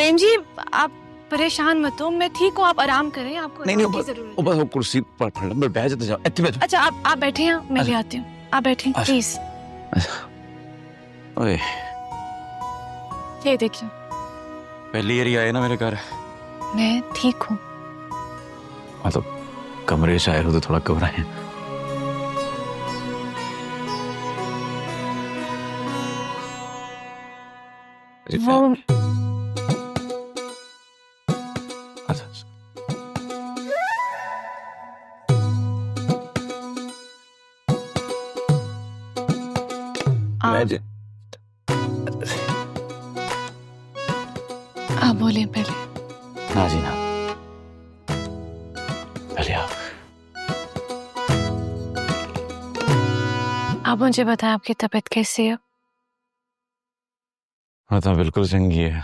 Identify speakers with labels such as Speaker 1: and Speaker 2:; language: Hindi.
Speaker 1: प्रेम जी, आप परेशान मत हो, मैं ठीक हूँ, आप आराम करें, आपको
Speaker 2: नहीं
Speaker 1: आराम की जरूरत है।
Speaker 2: बस वो कुर्सी पर बैठ जाते जाओ, इतने बैठो।
Speaker 1: अच्छा आप बैठे हैं, मैं ले आती हूँ, आप बैठे प्लीज।
Speaker 2: ओए,
Speaker 1: ये देखिए,
Speaker 2: पहली बार आए ना मेरे घर।
Speaker 1: मैं ठीक हूँ।
Speaker 2: मतलब कमरे से आए हो तो थोड़ा घबराए।
Speaker 1: वो आप बोले पहले।
Speaker 2: ना जी ना, पहले
Speaker 1: आप मुझे बताएं आपकी तबीयत कैसी है?
Speaker 2: हाँ तो बिल्कुल चंगी है।